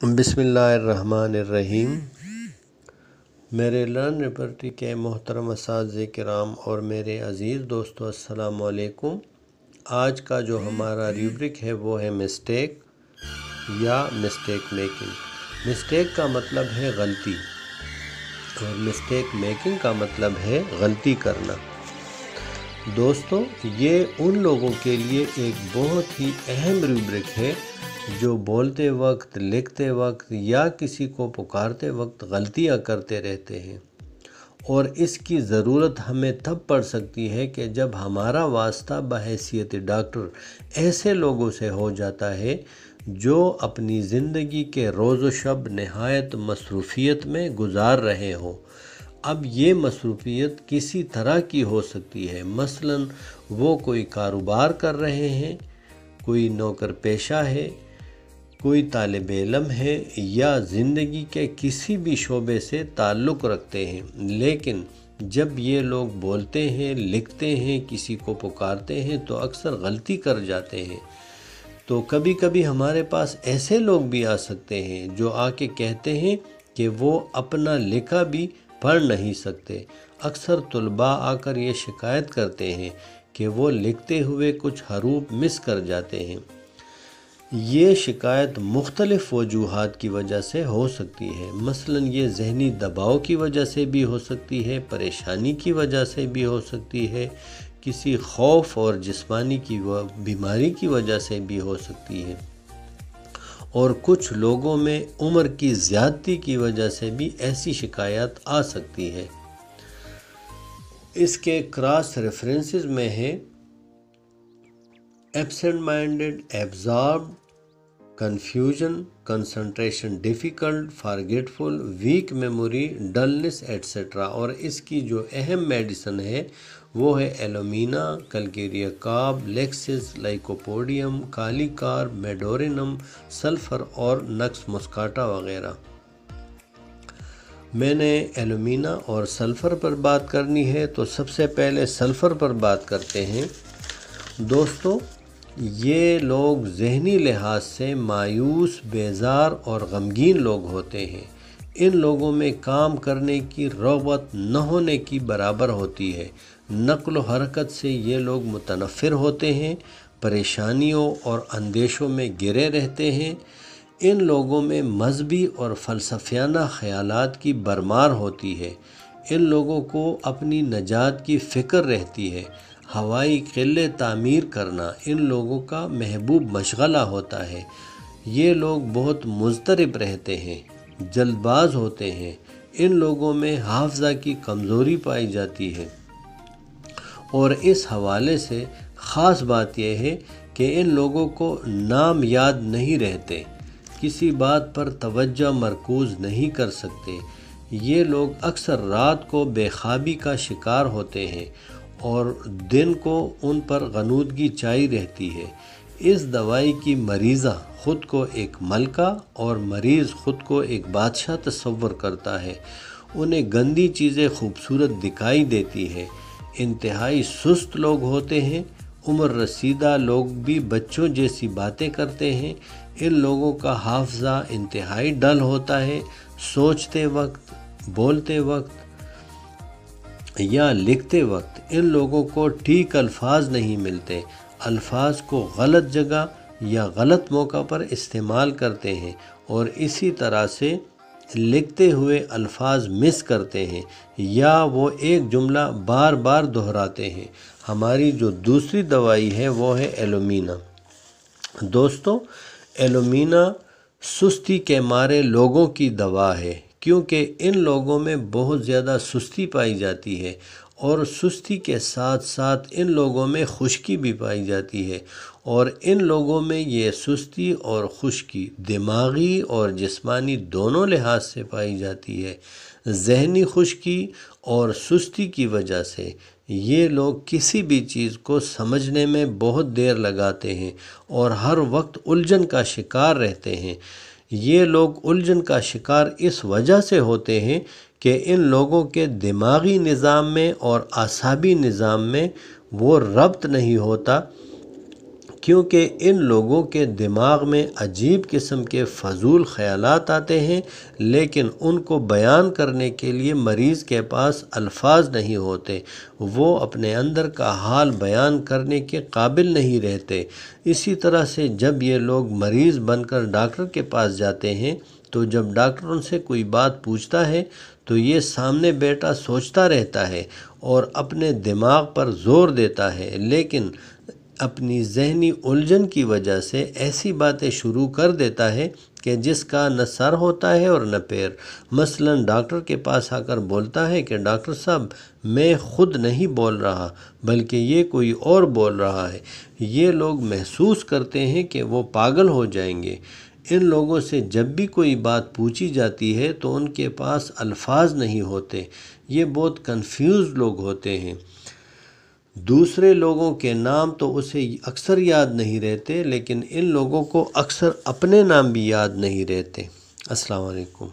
بسم اللہ الرحمن الرحیم۔ میرے لرن لبرٹی کے محترم اساتذہ کرام اور میرے عزیز دوستو، السلام علیکم۔ آج کا جو ہمارا ریوبرک ہے وہ ہے مسٹیک یا مسٹیک میکنگ۔ مسٹیک کا مطلب ہے غلطی اور مسٹیک میکنگ کا مطلب ہے غلطی کرنا۔ دوستو، یہ ان لوگوں کے لیے ایک بہت ہی اہم ریوبرک ہے جو بولتے وقت، لکھتے وقت یا کسی کو پکارتے وقت غلطیاں کرتے رہتے ہیں، اور اس کی ضرورت ہمیں تب پڑ سکتی ہے کہ جب ہمارا واسطہ بحیثیت ڈاکٹر ایسے لوگوں سے ہو جاتا ہے جو اپنی زندگی کے روز و شب نہایت مصروفیت میں گزار رہے ہوں۔ اب یہ مصروفیت کسی طرح کی ہو سکتی ہے، مثلاً وہ کوئی کاروبار کر رہے ہیں، کوئی نوکر پیشہ ہے، کوئی طالب علم ہے، یا زندگی کے کسی بھی شعبے سے تعلق رکھتے ہیں، لیکن جب یہ لوگ بولتے ہیں، لکھتے ہیں، کسی کو پکارتے ہیں تو اکثر غلطی کر جاتے ہیں۔ تو کبھی کبھی ہمارے پاس ایسے لوگ بھی آ سکتے ہیں جو آ کے کہتے ہیں کہ وہ اپنا لکھا بھی پڑھ نہیں سکتے۔ اکثر طلباء آ کر یہ شکایت کرتے ہیں کہ وہ لکھتے ہوئے کچھ حروف مس کر جاتے ہیں۔ یہ شکایت مختلف وجوہات کی وجہ سے ہو سکتی ہے، مثلاً یہ ذہنی دباؤ کی وجہ سے بھی ہو سکتی ہے، پریشانی کی وجہ سے بھی ہو سکتی ہے، کسی خوف اور جسمانی کی بیماری کی وجہ سے بھی ہو سکتی ہے، اور کچھ لوگوں میں عمر کی زیادتی کی وجہ سے بھی ایسی شکایات آ سکتی ہے۔ اس کے کراس ریفرنسز میں ہے absent minded, absorbed, confusion, concentration difficult, forgetful, weak memory, dullness etcetera, اور اس کی جو اہم میڈیسن ہے وہ ہے alumina, calcarea carb, lachesis, lycopodium, kali carb, medorrhinum, sulphur اور نکس مسکاٹا وغیرہ۔ میں نے ایلومینا اور سلفر پر بات کرنی ہے، تو سب سے پہلے سلفر پر بات کرتے ہیں۔ دوستو، یہ لوگ ذہنی لحاظ سے مایوس، بیزار اور غمگین لوگ ہوتے ہیں۔ ان لوگوں میں کام کرنے کی رغبت نہ ہونے کی برابر ہوتی ہے۔ نقل و حرکت سے یہ لوگ متنفر ہوتے ہیں، پریشانیوں اور اندیشوں میں گرے رہتے ہیں۔ ان لوگوں میں مذہبی اور فلسفیانہ خیالات کی بھرمار ہوتی ہے۔ ان لوگوں کو اپنی نجات کی فکر رہتی ہے۔ ہوائی قلعے تعمیر کرنا ان لوگوں کا محبوب مشغلہ ہوتا ہے۔ یہ لوگ بہت مضطرب رہتے ہیں، جلد باز ہوتے ہیں۔ ان لوگوں میں حافظہ کی کمزوری پائی جاتی ہے، اور اس حوالے سے خاص بات یہ ہے کہ ان لوگوں کو نام یاد نہیں رہتے، کسی بات پر توجہ مرکوز نہیں کر سکتے۔ یہ لوگ اکثر رات کو بے خوابی کا شکار ہوتے ہیں اور دن کو ان پر غنودگی چھائی رہتی ہے۔ اس دوائی کی مریضہ خود کو ایک ملکہ اور مریض خود کو ایک بادشاہ تصور کرتا ہے۔ انہیں گندی چیزیں خوبصورت دکھائی دیتی ہے۔ انتہائی سست لوگ ہوتے ہیں۔ عمر رسیدہ لوگ بھی بچوں جیسی باتیں کرتے ہیں۔ ان لوگوں کا حافظہ انتہائی ڈل ہوتا ہے۔ سوچتے وقت، بولتے وقت یا لکھتے وقت ان لوگوں کو ٹھیک الفاظ نہیں ملتے، الفاظ کو غلط جگہ یا غلط موقع پر استعمال کرتے ہیں، اور اسی طرح سے لکھتے ہوئے الفاظ مس کرتے ہیں یا وہ ایک جملہ بار بار دہراتے ہیں۔ ہماری جو دوسری دوائی ہے وہ ہے ایلومینا۔ دوستو، ایلومینا سستی کے مارے لوگوں کی دوا ہے، کیونکہ ان لوگوں میں بہت زیادہ سستی پائی جاتی ہے، اور سستی کے ساتھ ساتھ ان لوگوں میں خشکی بھی پائی جاتی ہے، اور ان لوگوں میں یہ سستی اور خشکی دماغی اور جسمانی دونوں لحاظ سے پائی جاتی ہے۔ ذہنی خشکی اور سستی کی وجہ سے یہ لوگ کسی بھی چیز کو سمجھنے میں بہت دیر لگاتے ہیں اور ہر وقت الجھن کا شکار رہتے ہیں۔ یہ لوگ الجھن کا شکار اس وجہ سے ہوتے ہیں کہ ان لوگوں کے دماغی نظام میں اور اعصابی نظام میں وہ ربط نہیں ہوتا کیونکہ ان لوگوں کے دماغ میں عجیب قسم کے فضول خیالات آتے ہیں، لیکن ان کو بیان کرنے کے لیے مریض کے پاس الفاظ نہیں ہوتے، وہ اپنے اندر کا حال بیان کرنے کے قابل نہیں رہتے۔ اسی طرح سے جب یہ لوگ مریض بن کر ڈاکٹر کے پاس جاتے ہیں تو جب ڈاکٹر ان سے کوئی بات پوچھتا ہے تو یہ سامنے بیٹھا سوچتا رہتا ہے اور اپنے دماغ پر زور دیتا ہے، لیکن اپنی ذہنی الجھن کی وجہ سے ایسی باتیں شروع کر دیتا ہے کہ جس کا نہ سر ہوتا ہے اور نہ پیر۔ مثلا ڈاکٹر کے پاس آ کر بولتا ہے کہ ڈاکٹر صاحب میں خود نہیں بول رہا بلکہ یہ کوئی اور بول رہا ہے۔ یہ لوگ محسوس کرتے ہیں کہ وہ پاگل ہو جائیں گے۔ ان لوگوں سے جب بھی کوئی بات پوچھی جاتی ہے تو ان کے پاس الفاظ نہیں ہوتے، یہ بہت کنفیوز لوگ ہوتے ہیں۔ دوسرے لوگوں کے نام تو اسے اکثر یاد نہیں رہتے، لیکن ان لوگوں کو اکثر اپنے نام بھی یاد نہیں رہتے۔ السلام علیکم۔